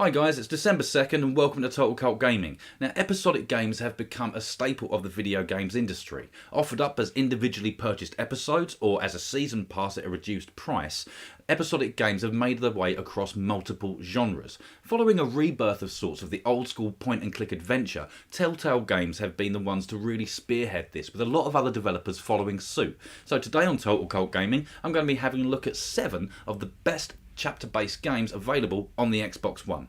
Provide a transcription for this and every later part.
Hi guys, it's December 2nd and welcome to Total Cult Gaming. Now, episodic games have become a staple of the video games industry. Offered up as individually purchased episodes or as a season pass at a reduced price, episodic games have made their way across multiple genres. Following a rebirth of sorts of the old school point and click adventure, Telltale games have been the ones to really spearhead this, with a lot of other developers following suit. So today on Total Cult Gaming, I'm going to be having a look at 7 of the best chapter-based games available on the Xbox One.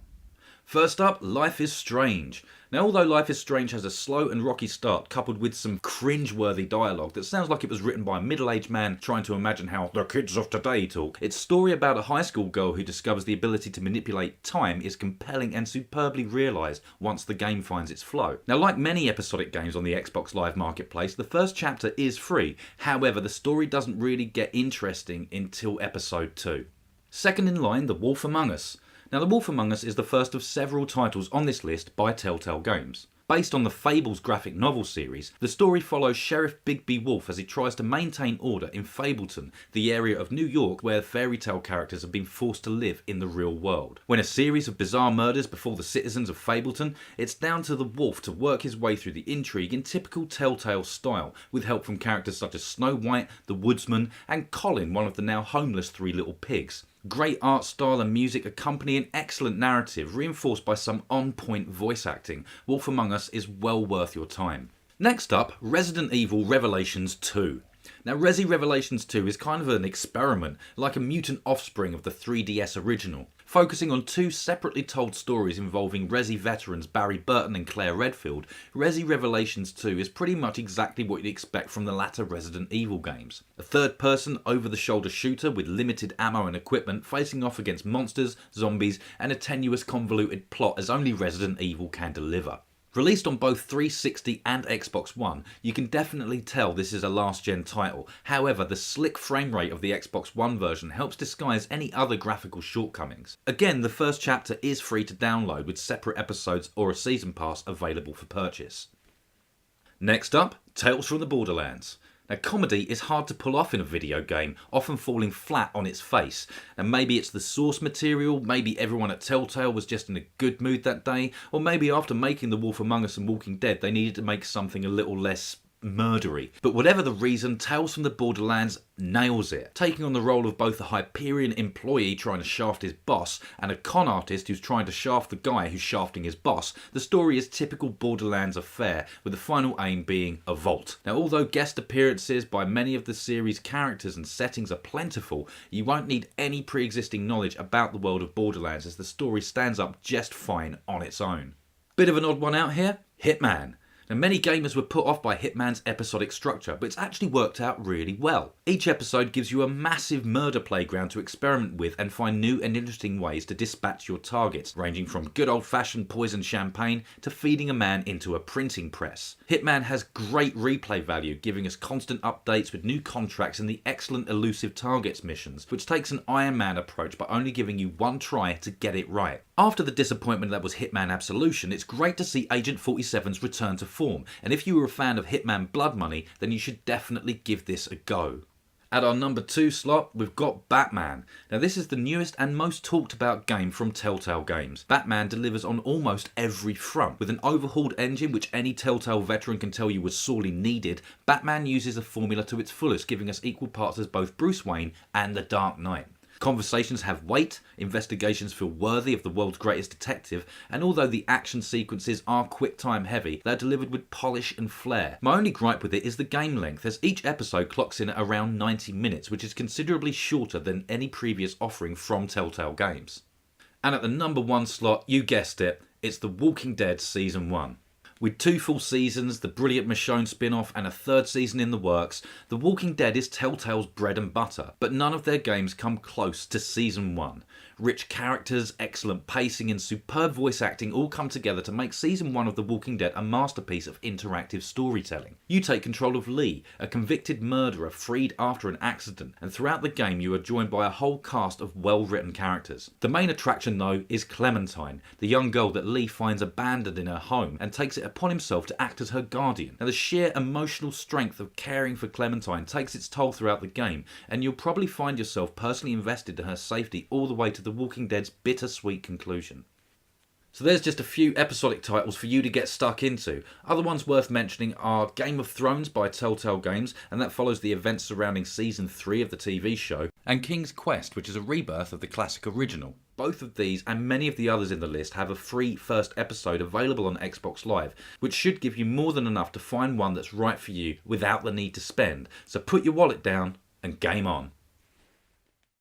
First up, Life is Strange. Now, although Life is Strange has a slow and rocky start coupled with some cringe-worthy dialogue that sounds like it was written by a middle-aged man trying to imagine how the kids of today talk, its story about a high school girl who discovers the ability to manipulate time is compelling and superbly realised once the game finds its flow. Now, like many episodic games on the Xbox Live Marketplace, the first chapter is free. However, the story doesn't really get interesting until episode 2. Second in line, The Wolf Among Us. Now, The Wolf Among Us is the first of several titles on this list by Telltale Games. Based on the Fables graphic novel series, the story follows Sheriff Bigby Wolf as he tries to maintain order in Fableton, the area of New York where fairy tale characters have been forced to live in the real world. When a series of bizarre murders befall the citizens of Fableton, it's down to the wolf to work his way through the intrigue in typical Telltale style, with help from characters such as Snow White, the Woodsman, and Colin, one of the now homeless Three Little Pigs. Great art style and music accompany an excellent narrative, reinforced by some on-point voice acting. Wolf Among Us is well worth your time. Next up, Resident Evil Revelations 2. Now, Resi Revelations 2 is kind of an experiment, like a mutant offspring of the 3DS original. Focusing on 2 separately told stories involving Resi veterans Barry Burton and Claire Redfield, Resi Revelations 2 is pretty much exactly what you'd expect from the latter Resident Evil games. A third-person, over-the-shoulder shooter with limited ammo and equipment facing off against monsters, zombies, and a tenuous, convoluted plot as only Resident Evil can deliver. Released on both 360 and Xbox One, you can definitely tell this is a last-gen title. However, the slick frame rate of the Xbox One version helps disguise any other graphical shortcomings. Again, the first chapter is free to download with separate episodes or a season pass available for purchase. Next up, Tales from the Borderlands. Now, comedy is hard to pull off in a video game, often falling flat on its face. And maybe it's the source material, maybe everyone at Telltale was just in a good mood that day, or maybe after making The Wolf Among Us and Walking Dead they needed to make something a little less murdery. But whatever the reason, Tales from the Borderlands nails it. Taking on the role of both a Hyperion employee trying to shaft his boss and a con artist who's trying to shaft the guy who's shafting his boss, the story is typical Borderlands affair, with the final aim being a vault. Now, although guest appearances by many of the series' characters and settings are plentiful, you won't need any pre-existing knowledge about the world of Borderlands, as the story stands up just fine on its own. Bit of an odd one out here, Hitman. Now, many gamers were put off by Hitman's episodic structure, but it's actually worked out really well. Each episode gives you a massive murder playground to experiment with and find new and interesting ways to dispatch your targets, ranging from good old-fashioned poison champagne to feeding a man into a printing press. Hitman has great replay value, giving us constant updates with new contracts and the excellent elusive targets missions, which takes an Iron Man approach by only giving you one try to get it right. After the disappointment that was Hitman Absolution, it's great to see Agent 47's return to form, and if you were a fan of Hitman Blood Money, then you should definitely give this a go. At our number 2 slot, we've got Batman. Now, this is the newest and most talked about game from Telltale Games. Batman delivers on almost every front. With an overhauled engine, which any Telltale veteran can tell you was sorely needed, Batman uses the formula to its fullest, giving us equal parts as both Bruce Wayne and the Dark Knight. Conversations have weight, investigations feel worthy of the world's greatest detective, and although the action sequences are quick time heavy, they're delivered with polish and flair. My only gripe with it is the game length, as each episode clocks in at around 90 minutes, which is considerably shorter than any previous offering from Telltale Games. And at the number 1 slot, you guessed it, it's The Walking Dead Season 1. With 2 full seasons, the brilliant Michonne spin-off and a 3rd season in the works, The Walking Dead is Telltale's bread and butter, but none of their games come close to Season 1. Rich characters, excellent pacing and superb voice acting all come together to make Season 1 of The Walking Dead a masterpiece of interactive storytelling. You take control of Lee, a convicted murderer freed after an accident, and throughout the game you are joined by a whole cast of well-written characters. The main attraction though is Clementine, the young girl that Lee finds abandoned in her home and takes it upon himself to act as her guardian. Now, the sheer emotional strength of caring for Clementine takes its toll throughout the game, and you'll probably find yourself personally invested in her safety all the way to The Walking Dead's bittersweet conclusion. So there's just a few episodic titles for you to get stuck into. Other ones worth mentioning are Game of Thrones by Telltale Games, and that follows the events surrounding Season 3 of the TV show, and King's Quest, which is a rebirth of the classic original. Both of these and many of the others in the list have a free first episode available on Xbox Live, which should give you more than enough to find one that's right for you without the need to spend. So put your wallet down and game on.